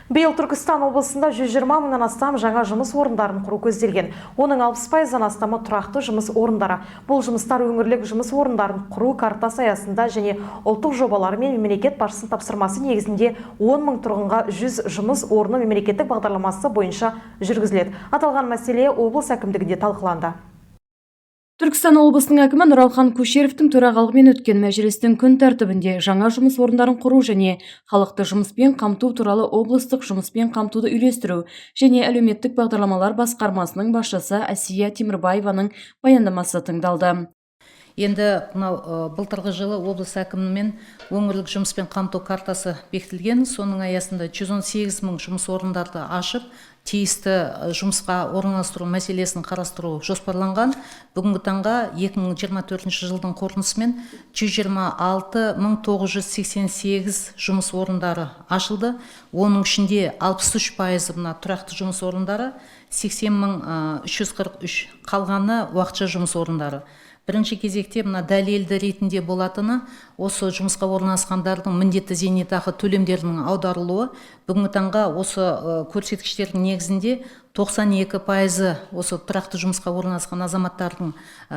Биыл Түркістан облысында 120 мыңнан астам жаңа жұмыс орындарын құру көзделген. Оның 60%-нан астамы тұрақты жұмыс орындары. Бұл жұмыстар өңірлік жұмыс орындарын құру картасы аясында және ұлттық жобалары мен мемлекет басшысының тапсырмасы негізінде 10 мың тұрғынға 100 жұмыс орны мемлекеттік бағдарламасы бойынша жүргізіледі. Аталған мәселе облыс әкімдігінде талқыланды. Түркістан облысының әкімі Нұралхан Көшеровтің төрағалығымен өткен мәжілістің күн тәртібінде жаңа жұмыс орындарын құру және халықты жұмыспен қамту туралы облыстық жұмыспен қамтуды үйлестіру және әлеуметтік бағдарламалар басқармасының басшысы Әсия Темірбаеваның баяндамасы тыңдалды. Енді былтырғы жылы облыс әкімімен өңірлік жұмыспен қамту картасы бекітілген. Соның аясында 118 мың жұмыс орындарды ашып, тиісті жұмысқа орналастыру мәселесін қарастыру жоспарланған. Бүгінгі таңға 2024 жылдың қорытындысымен 126 мың 988 жұмыс орындары ашылды. Оның ішінде 63% мына тұрақты жұмыс орындары, 80 мың 343 қалғаны уақытша жұмыс орындары. Бірінші кезекте мына дәлелді ретінде болатыны осы жұмысқа орналасқандардың міндетті зейнетақы төлемдерінің аударылуы. Бүгінгі таңға осы көрсеткіштердің негізінде 92% осы тұрақты жұмысқа орналасқан азаматтардың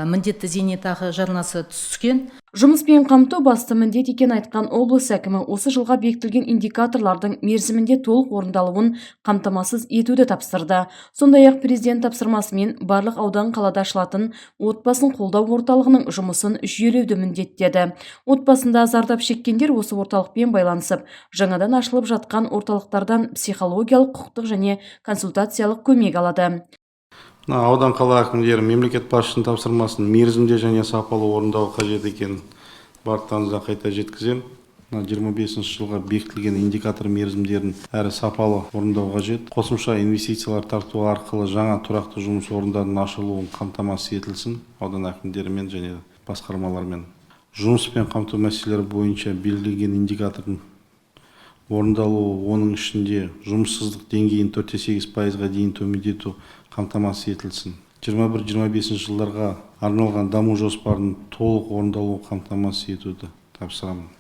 міндетті зейнетақы жарнасы түскен. Жұмыспен қамту басты міндет екен айтқан облыс әкімі осы жылға бекітілген индикаторлардың мерзімінде толық орындалуын қамтамасыз етуді тапсырды. Сондай-ақ президент тапсырмасымен барлық аудан қалада ашылатын отбасын қолдау орталығының жұмысын жүйелеуді міндеттеді. Отбасында зардап шеккендер осы орталықпен байланысып, жаңадан ашылып жатқан орталықтардан психологиялық, құқықтық және консультациялық көмек алады. Аудан қала әкімдері мемлекет басшысының тапсырмасын мерзімде және сапалы орындау қажет екенін барлықтарыңызға қайта жеткіземін. 25 жылға бекітілген индикатор мерзімдерін әрі сапалы орындау қажет. Қосымша инвестициялар тарту арқылы жаңа тұрақты жұмыс орындарының ашылуын қамтамасыз етілсін аудан әкімдерімен және басқармалармен. Жұмыспен қамту мәселелері бойынша белгіленген индикатордың орындалуы, оның ішінде жұмыссыздық деңгейін 4,8%-ға дейін төмендету қамтамасыз етілсін. 21-25 жылдарға арналған даму жоспарының толық орындалуы қамтамасыз етуді тапсырамын.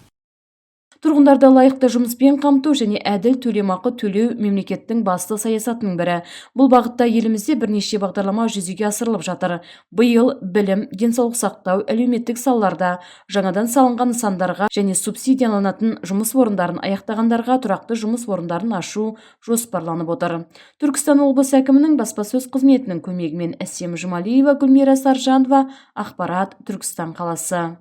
Тұрғындарды лайықты жұмыспен қамту және әділ төлемақы төлеу мемлекеттің басты саясатының бірі. Бұл бағытта елімізде бірнеше бағдарлама жүзеге асырылып жатыр. Биыл білім, денсаулық сақтау, әлеуметтік салаларда жаңадан салынған нысандарға және субсидияланатын жұмыс орындарын аяқтағандарға тұрақты жұмыс орындарын ашу жоспарланып отыр. Түркістан облысы әкімінің баспасөз қызметінің көмегімен Әсем Жұмалиева, Гүлмира Саржанова, Ақпарат, Түркістан қаласы.